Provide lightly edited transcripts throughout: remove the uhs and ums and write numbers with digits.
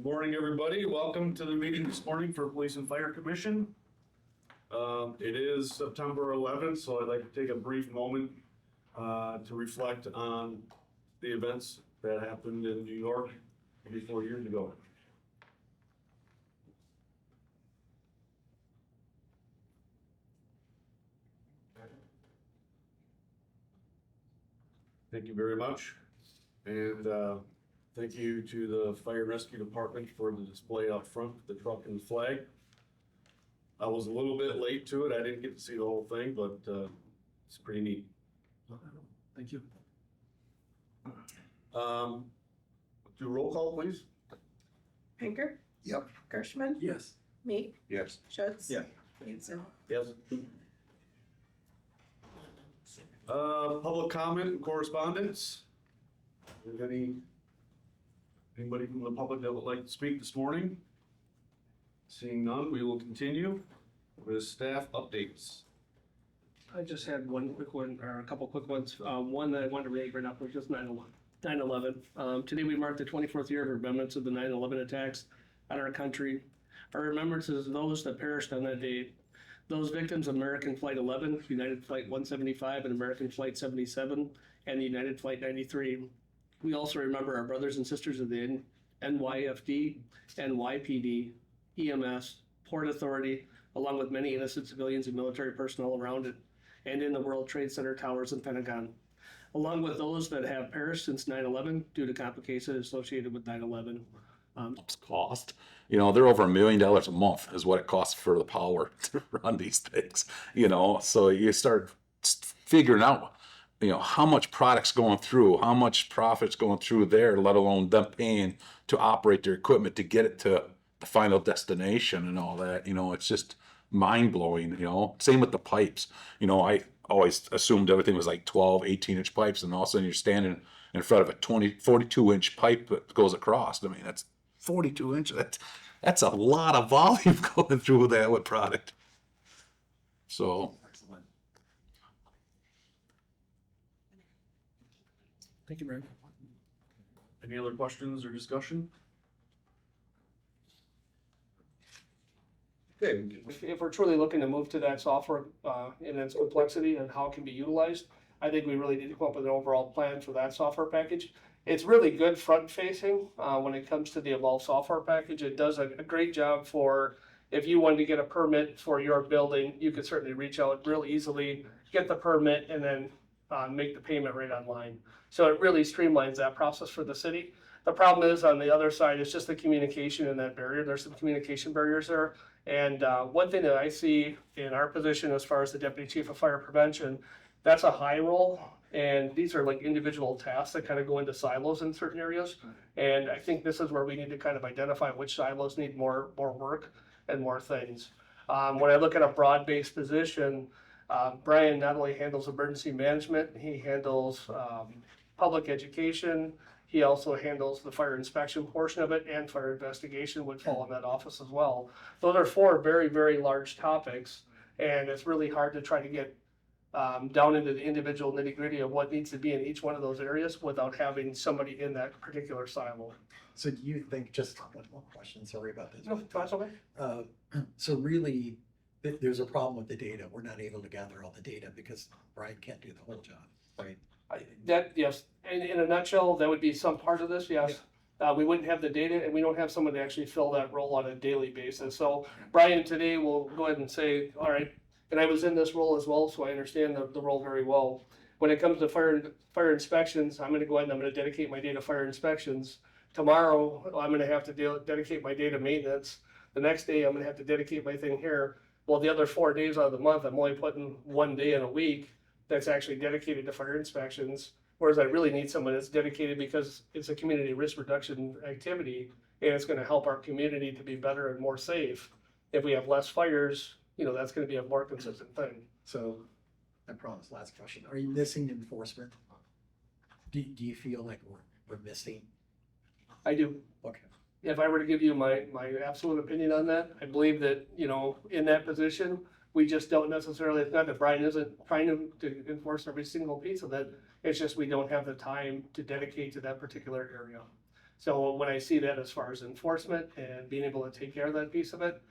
Good morning, everybody. Welcome to the meeting this morning for Police and Fire Commission. It is September 11th, so I'd like to take a brief moment to reflect on the events that happened in New York 84 years ago. Thank you very much. And thank you to the Fire and Rescue Department for the display out front, the truck and the flag. I was a little bit late to it. I didn't get to see the whole thing, but it's pretty neat. Thank you. Do a roll call, please. Pinker? Yep. Gershman? Yes. Meek? Yes. Schutz? Yeah. Hanson? Yes. Public comment and correspondence. Is anybody from the public that would like to speak this morning? Seeing none, we will continue with staff updates. I just had one quick one, or a couple quick ones. One that I wanted to really bring up was just 9/11. Today we mark the 24th year of remembrance of the 9/11 attacks on our country. Our remembrances of those that perished on that day. Those victims of American Flight 11, United Flight 175, and American Flight 77, and the United Flight 93. We also remember our brothers and sisters of the NYFD, NYPD, EMS, Port Authority, along with many innocent civilians and military personnel around it, and in the World Trade Center towers and Pentagon, along with those that have perished since 9/11 due to complications associated with 9/11. Cost. You know, they're over $1 million a month is what it costs for the power to run these things, you know, so you start figuring out, you know, how much product's going through, how much profit's going through there, let alone them paying to operate their equipment to get it to the final destination and all that. You know, it's just mind blowing, you know. Same with the pipes. You know, I always assumed everything was like 12, 18-inch pipes, and all of a sudden you're standing in front of a 42-inch pipe that goes across. I mean, that's 42 inches. That's a lot of volume going through that with product. So, Excellent. Thank you, Brian. Any other questions or discussion? Okay. If we're truly looking to move to that software in its complexity and how it can be utilized, I think we really need to come up with an overall plan for that software package. It's really good front-facing when it comes to the Evolve software package. It does a great job for if you wanted to get a permit for your building, you could certainly reach out real easily, get the permit, and then make the payment right online. So it really streamlines that process for the city. The problem is on the other side, it's just the communication and that barrier. There's some communication barriers there. And one thing that I see in our position as far as the Deputy Chief of Fire Prevention, that's a high role. And these are like individual tasks that kind of go into silos in certain areas. And I think this is where we need to kind of identify which silos need more work and more things. When I look at a broad-based position, Brian not only handles emergency management, he handles public education. He also handles the fire inspection portion of it, and fire investigation would fall in that office as well. Those are four very, very large topics, and it's really hard to try to get down into the individual nitty-gritty of what needs to be in each one of those areas without having somebody in that particular silo. So do you think, just one more question, sorry about this. No, that's okay. So really, there's a problem with the data. We're not able to gather all the data because Brian can't do the whole job, right? Yes, in a nutshell, that would be some part of this, yes. We wouldn't have the data, and we don't have someone to actually fill that role on a daily basis. So Brian today will go ahead and say, all right, and I was in this role as well, so I understand the role very well. When it comes to fire inspections, I'm gonna go ahead and I'm gonna dedicate my day to fire inspections. Tomorrow, I'm gonna have to dedicate my day to maintenance. The next day, I'm gonna have to dedicate my thing here. Well, the other 4 days out of the month, I'm only putting 1 day in a week that's actually dedicated to fire inspections. Whereas I really need someone that's dedicated because it's a community risk reduction activity, and it's gonna help our community to be better and more safe. If we have less fires, you know, that's gonna be a more consistent thing. So I promise, last question. Are you missing enforcement? Do you feel like we're missing? I do. Okay. If I were to give you my absolute opinion on that, I believe that, you know, in that position, we just don't necessarily, it's not that Brian isn't trying to enforce every single piece of it, it's just we don't have the time to dedicate to that particular area. So when I see that as far as enforcement and being able to take care of that piece of it,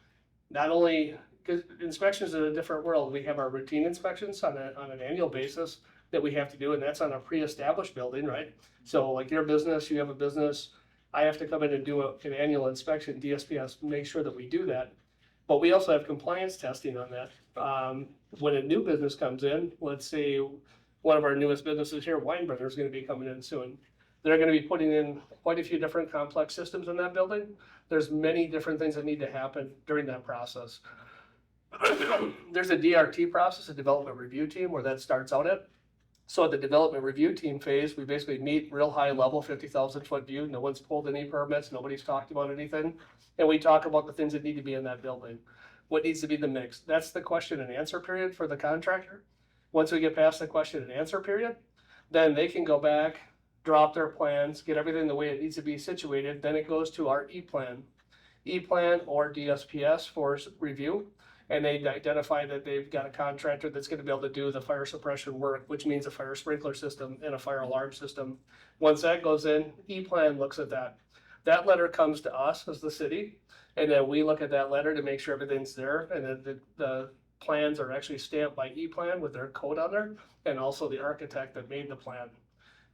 not only, because inspections are a different world, we have our routine inspections on an annual basis that we have to do, and that's on a pre-established building, right? So like your business, you have a business, I have to come in and do an annual inspection, DSPS, make sure that we do that. But we also have compliance testing on that. When a new business comes in, let's say one of our newest businesses here, Weinbrenner, is gonna be coming in soon. They're gonna be putting in quite a few different complex systems in that building. There's many different things that need to happen during that process. There's a DRT process, a development review team, where that starts out at. So at the development review team phase, we basically meet real high level, 50,000 foot view. No one's pulled any permits, nobody's talked about anything. And we talk about the things that need to be in that building. What needs to be the mix? That's the question and answer period for the contractor. Once we get past the question and answer period, then they can go back, drop their plans, get everything the way it needs to be situated. Then it goes to our E-plan or DSPS for review. And they identify that they've got a contractor that's gonna be able to do the fire suppression work, which means a fire sprinkler system and a fire alarm system. Once that goes in, E-plan looks at that. That letter comes to us as the city, and then we look at that letter to make sure everything's there, and then the plans are actually stamped by E-plan with their code on there, and also the architect that made the plan.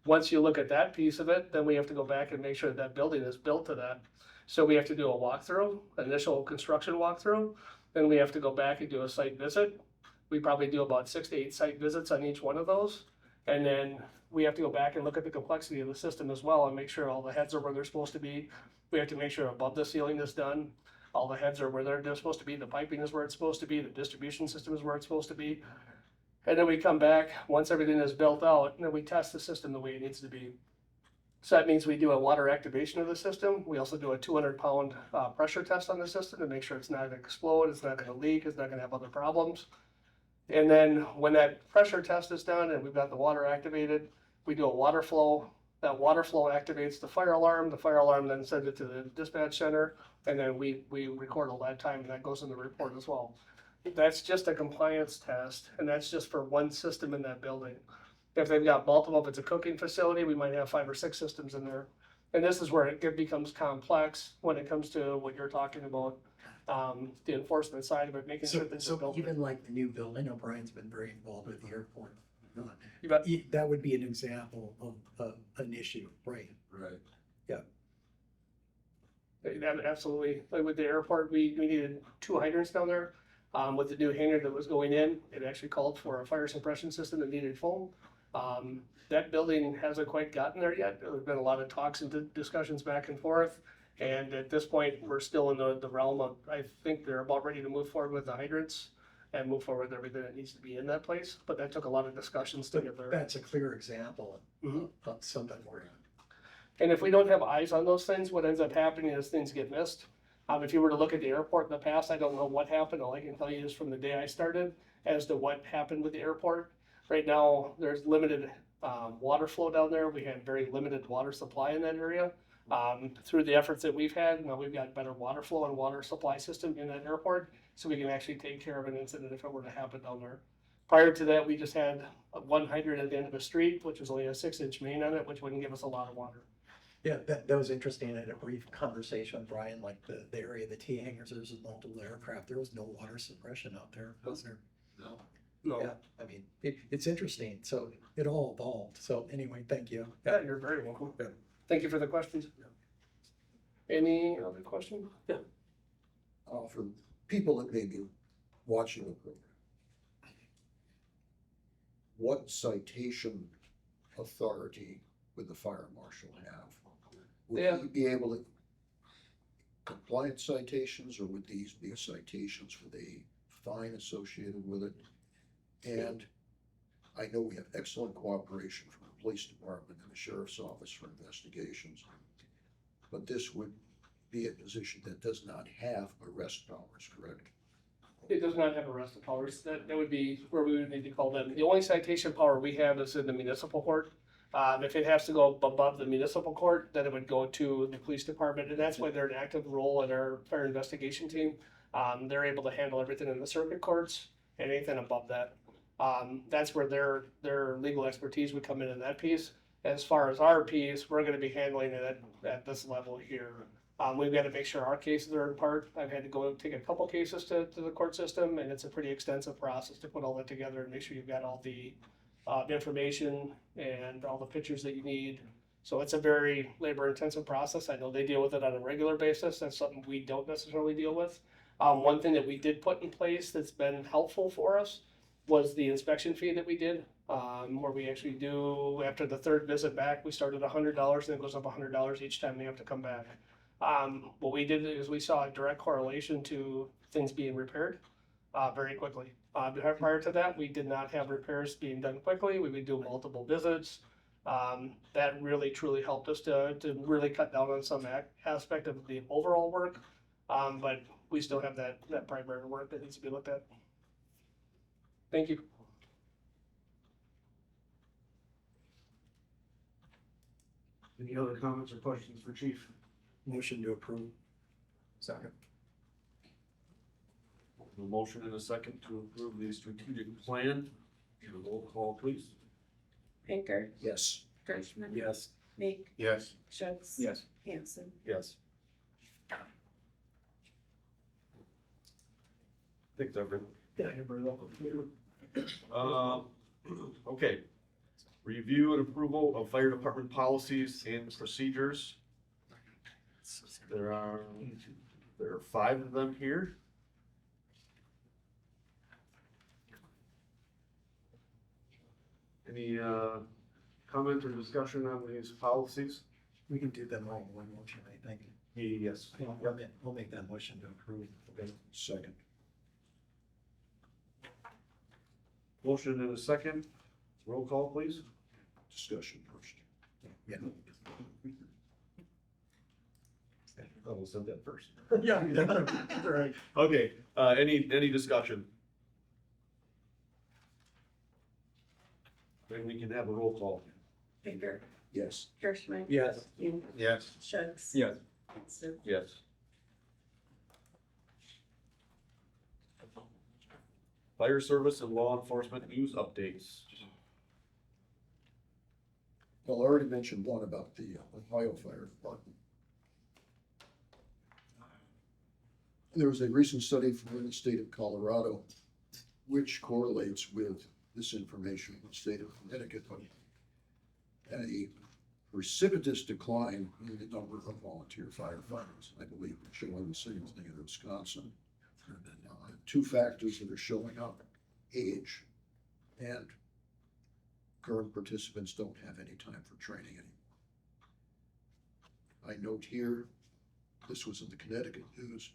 Once you look at that piece of it, then we have to go back and make sure that building is built to that. So we have to do a walkthrough, initial construction walkthrough. Then we have to go back and do a site visit. We probably do about 6 to 8 site visits on each one of those. And then we have to go back and look at the complexity of the system as well and make sure all the heads are where they're supposed to be. We have to make sure above the ceiling is done. All the heads are where they're supposed to be. The piping is where it's supposed to be. The distribution system is where it's supposed to be. And then we come back, once everything is built out, and then we test the system the way it needs to be. So that means we do a water activation of the system. We also do a 200-pound pressure test on the system to make sure it's not gonna explode, it's not gonna leak, it's not gonna have other problems. And then when that pressure test is done and we've got the water activated, we do a water flow. That water flow activates the fire alarm. The fire alarm then sends it to the dispatch center, and then we record all that time, and that goes in the report as well. That's just a compliance test, and that's just for one system in that building. If they've got multiple, if it's a cooking facility, we might have 5 or 6 systems in there. And this is where it becomes complex when it comes to what you're talking about, the enforcement side of it, making sure things are So built. even like the new building, O'Brien's been very involved with the airport. You bet. That would be an example of an issue, right? Right. Absolutely. Like with the airport, we needed 2 hydrants down there. With the new hangar that was going in, it actually called for a fire suppression system that needed foam. That building hasn't quite gotten there yet. There's been a lot of talks and discussions back and forth. And at this point, we're still in the realm of, I think they're about ready to move forward with the hydrants and move forward with everything that needs to be in that place. But that took a lot of discussions to get there. That's a clear example Mhm. of something where. And if we don't have eyes on those things, what ends up happening is things get missed. If you were to look at the airport in the past, I don't know what happened. All I can tell you is from the day I started as to what happened with the airport. Right now, there's limited water flow down there. We had very limited water supply in that area. Through the efforts that we've had, now we've got better water flow and water supply system in that airport, so we can actually take care of an incident if it were to happen down there. Prior to that, we just had 1 hydrant at the end of a street, which was only a 6-inch main on it, which wouldn't give us a lot of water. Yeah, that was interesting. I had a brief conversation with Brian, like the area of the T hangars, there was multiple aircraft, there was no water suppression out there, was there? No. No, Yeah, I mean, it's interesting, so it all evolved, so anyway, thank you. yeah, you're very welcome. Yeah. Thank you for the questions. Any other questions? Yeah. For people that may be watching the program, what citation authority would the fire marshal have? Yeah. Would he be able to compliance citations, or would these be citations with a fine associated with it? And I know we have excellent cooperation from the police department and the sheriff's office for investigations, but this would be a position that does not have arrest powers, correct? It does not have arrest powers. That would be where we would need to call them. The only citation power we have is in the municipal court. If it has to go above the municipal court, then it would go to the police department, and that's why they're an active role in our fire investigation team. They're able to handle everything in the circuit courts and anything above that. That's where their legal expertise would come in that piece. As far as our piece, we're gonna be handling it at this level here. We've got to make sure our cases are in part. I've had to go take a couple cases to the court system, and it's a pretty extensive process to put all that together and make sure you've got all the information and all the pictures that you need. So it's a very labor intensive process. I know they deal with it on a regular basis. That's something we don't necessarily deal with. One thing that we did put in place that's been helpful for us was the inspection fee that we did, where we actually do, after the third visit back, we start at $100 and it goes up $100 each time they have to come back. What we did is we saw a direct correlation to things being repaired very quickly. Prior to that, we did not have repairs being done quickly. We would do multiple visits. That really truly helped us to really cut down on some aspect of the overall work. But we still have that primary work that needs to be looked at. Thank you. Any other comments or questions for Chief? Motion to approve. Second. A motion and a second to approve the strategic plan. Roll call, please. Pinker, Yes. Kirschman. Yes. Meek, Yes. Schutz. Yes. Hanson. Yes. Thanks, everyone. Yeah, you're very welcome. Okay. Review and approval of fire department policies and procedures. There are 5 of them here. Any comment or discussion on these policies? We can do them all in one motion, I think. Yes. We'll make that motion to approve. Okay. Second. Motion and a second. Roll call, please. Discussion first. Yeah. Oh, we'll send that first. Yeah, that's right. Okay, any discussion? Then we can have a roll call. Pinker, Yes. Kirschman. Yes. Meek, Yes. Schutz. Yes. Hanson. Yes. Fire service and law enforcement news updates. Well, I already mentioned one about the Ohio Fire Department. There was a recent study from the state of Colorado, which correlates with this information from the state of Connecticut. A precipitous decline in the number of volunteer firefighters. I believe we're showing the same thing in Wisconsin. 2 factors that are showing up: age and current participants don't have any time for training anymore. I note here, this was in the Connecticut news,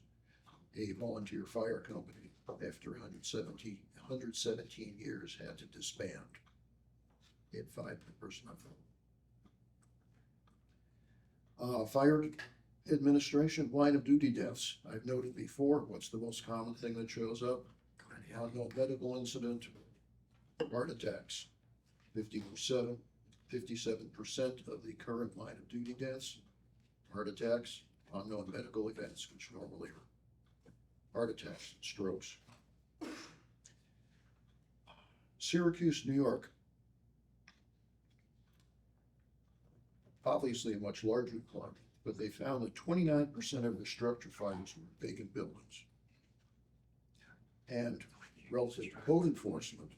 a volunteer fire company, after 117 years, had to disband. It had 5 personnel. Fire administration, line of duty deaths. I've noted before, what's the most common thing that shows up? Unknown medical incident, heart attacks. 57% of the current line of duty deaths, heart attacks, unknown medical events, which normally are heart attacks, strokes. Syracuse, New York. Obviously a much larger club, but they found that 29% of the structure fires were vacant buildings. And relative to code enforcement,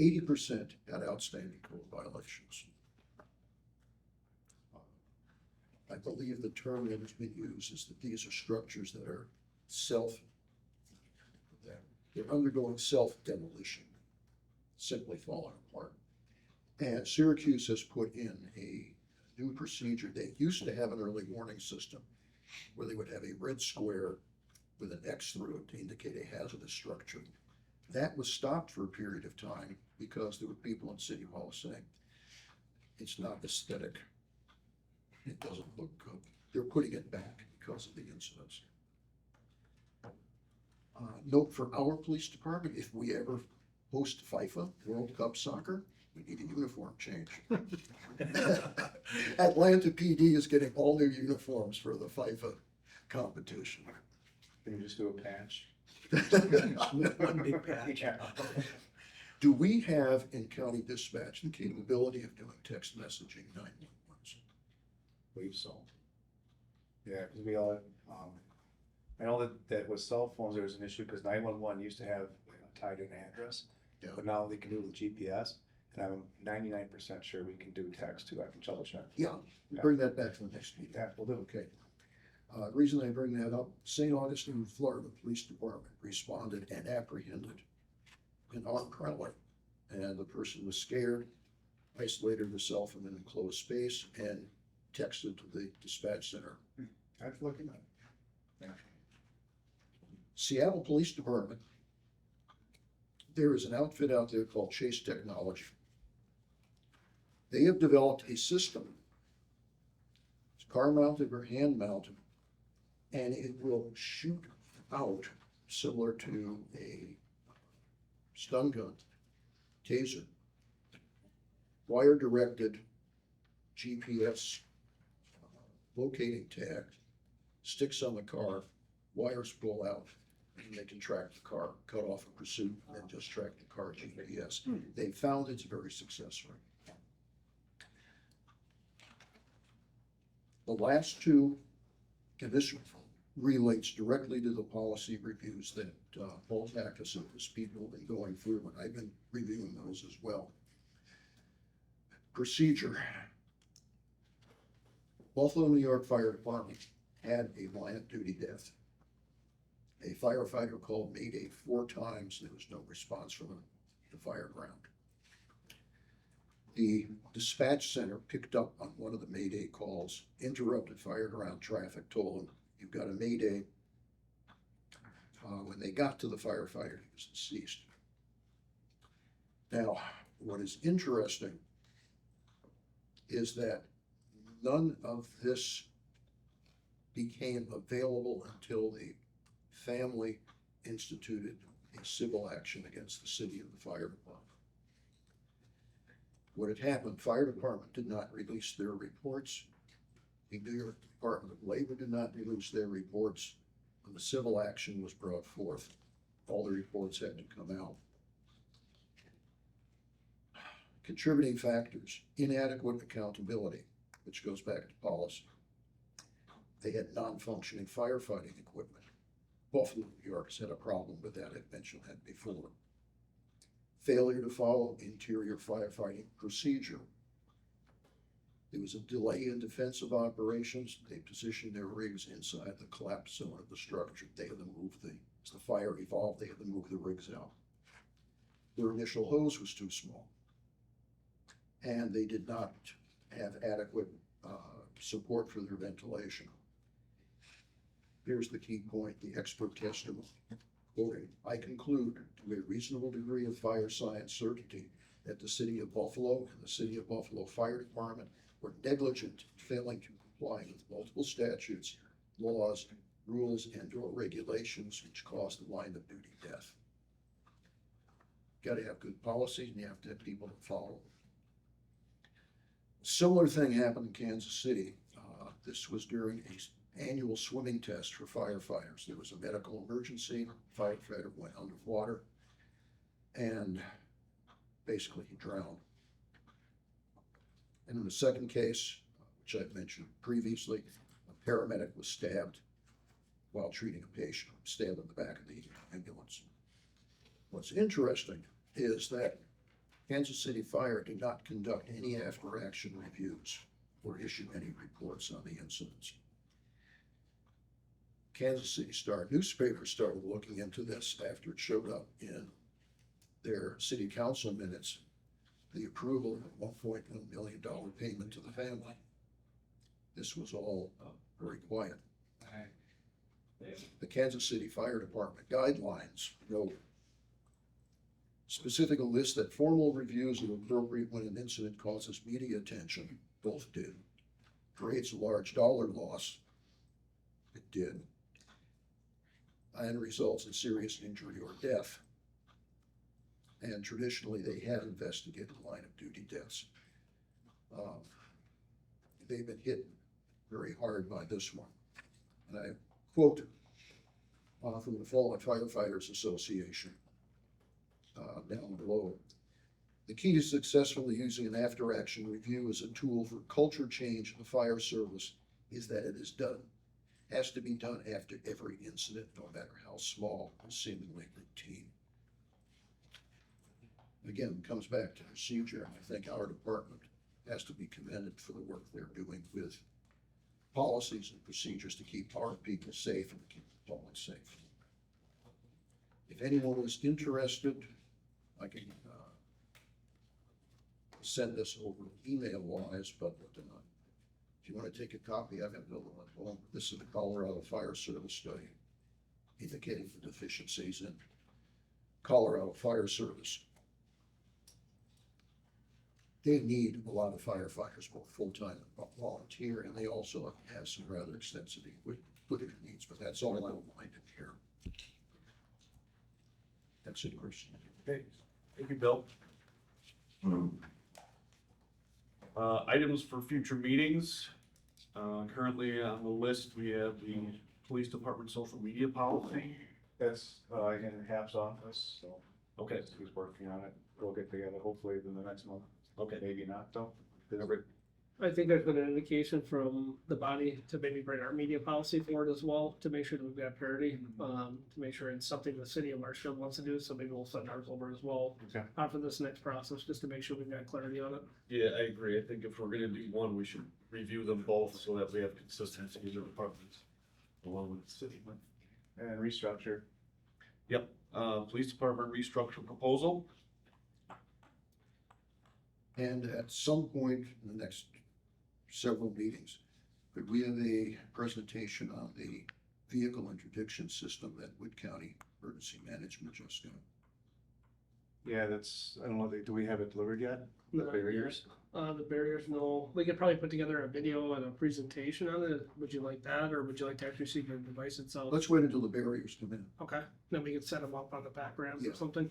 80% had outstanding code violations. I believe the term that has been used is that these are structures that are they're undergoing self-demolition, simply falling apart. And Syracuse has put in a new procedure. They used to have an early warning system where they would have a red square with an X through it to indicate a hazardous structure. That was stopped for a period of time because there were people in City Hall saying, it's not aesthetic. It doesn't look good. They're putting it back because of the incidents. Note for our police department, if we ever host FIFA, World Cup soccer, we need a uniform change. Atlanta PD is getting all new uniforms for the FIFA competition. Can you just do a patch? One big patch. Do we have in county dispatch the capability of doing text messaging 911s? Believe so. Yeah, because we all, I know that with cell phones, there was an issue because 911 used to have tied to an address. Yeah. But now they can do it with GPS, and I'm 99% sure we can do text too. I can double check. Yeah, bring that back for the next meeting. Yeah, we'll do. Okay. The reason I bring that up, St. Augustine, Florida Police Department responded and apprehended an armed prowler. And the person was scared, isolated herself in an enclosed space, and texted to the dispatch center. That's looking up. Yeah. Seattle Police Department, there is an outfit out there called Chase Technology. They have developed a system. It's car mounted or hand mounted, and it will shoot out similar to a stun gun, taser, wire directed GPS locating tag, sticks on the car, wires pull out, and they can track the car, cut off a pursuit, and then just track the car GPS. They found it's very successful. The last two, and this relates directly to the policy reviews that Paul Backus and his people have been going through, and I've been reviewing those as well. Procedure. Buffalo, New York Fire Department had a line of duty death. A firefighter called Mayday 4 times. There was no response from the fire ground. The dispatch center picked up on one of the Mayday calls, interrupted fire ground traffic, told them, "You've got a Mayday." When they got to the firefighter, he was deceased. Now, what is interesting is that none of this became available until the family instituted a civil action against the city and the fire department. What had happened, fire department did not release their reports. The New York Department of Labor did not release their reports. When the civil action was brought forth, all the reports had to come out. Contributing factors, inadequate accountability, which goes back to policy. They had non-functioning firefighting equipment. Buffalo, New York has had a problem with that. I've mentioned that before. Failure to follow interior firefighting procedure. There was a delay in defensive operations. They positioned their rigs inside the collapse zone of the structure. They had to move as the fire evolved, they had to move the rigs out. Their initial hose was too small. And they did not have adequate support for their ventilation. Here's the key point, the expert testimony. Quoting, "I conclude to a reasonable degree of fire science certainty that the city of Buffalo and the city of Buffalo Fire Department were negligent in failing to comply with multiple statutes, laws, rules, and/or regulations which caused the line of duty death." Got to have good policies, and you have to have people that follow them. Similar thing happened in Kansas City. This was during an annual swimming test for firefighters. There was a medical emergency. Firefighter went underwater and basically he drowned. And in the second case, which I've mentioned previously, a paramedic was stabbed while treating a patient, stabbed in the back of the ambulance. What's interesting is that Kansas City Fire did not conduct any after-action reviews or issue any reports on the incidents. Kansas City Star newspaper started looking into this after it showed up in their city council minutes, the approval of a $1.1 million payment to the family. This was all very quiet. The Kansas City Fire Department guidelines note specifically list that formal reviews are appropriate when an incident causes media attention. Both did. Creates a large dollar loss. It did. And results in serious injury or death. And traditionally, they had investigated line of duty deaths. They've been hit very hard by this one. And I quote from the Fallen Firefighters Association. down below. The key to successfully using an after-action review as a tool for culture change in the fire service is that it is done, has to be done after every incident, no matter how small or seemingly routine. Again, it comes back to procedure. I think our department has to be commended for the work they're doing with policies and procedures to keep our people safe and to keep the public safe. If anyone is interested, I can send this over email wise, but if you want to take a copy, I've got another one. Well, this is the Colorado Fire Service study indicating the deficiencies in Colorado Fire Service. They need a lot of firefighters, both full-time and volunteer, and they also have some rather extensive equipment needs, but that's all I don't mind in here. That's it, Chris. Okay, thank you, Bill. Items for future meetings. Currently on the list, we have the police department social media policy. That's, in Hap's office, so. Okay. He's working on it. We'll get together hopefully in the next month. Okay. Maybe not though. I think there's been an indication from the body to maybe bring our media policy forward as well, to make sure that we've got parity, to make sure it's something the city of Marshfield wants to do, so maybe we'll send ours over as well. Okay. For this next process, just to make sure we've got clarity on it. Yeah, I agree. I think if we're gonna do one, we should review them both so that we have consistency in the departments along with the city. And restructure. Yep, police department restructure proposal. And at some point in the next several meetings, could we have a presentation on the vehicle interdiction system that Wood County Emergency Management just got? Yeah, that's, I don't know, do we have it delivered yet? The barriers? The barriers, no. We could probably put together a video and a presentation on it. Would you like that, or would you like to actually see the device itself? Let's wait until the barriers come in. Okay, then we could set them up on the back ramps Yeah. or something.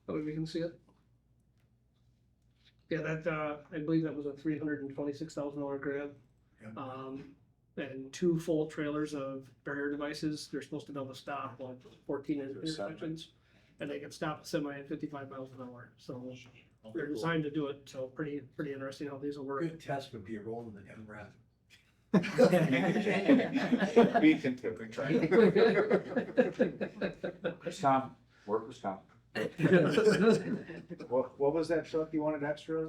That way we can see it. Yeah, that, I believe that was a $326,000 grant. Yeah. And 2 full trailers of barrier devices. They're supposed to be able to stop like 14 intersections. And they can stop a semi at 55 miles an hour. So they're designed to do it. So pretty interesting how these will work. Good test would be rolling the MRAP. We can typically try. Tom, workers' comp. What was that truck you wanted extra?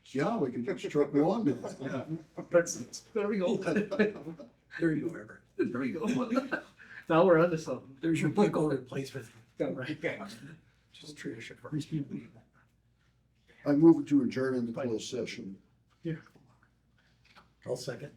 Yeah, we can just truck one. There we go. There you go, Everett. There we go. Now we're onto something. There's your vehicle replacement. Right. Just tradition first. I move to adjourn into closed session. I'll second.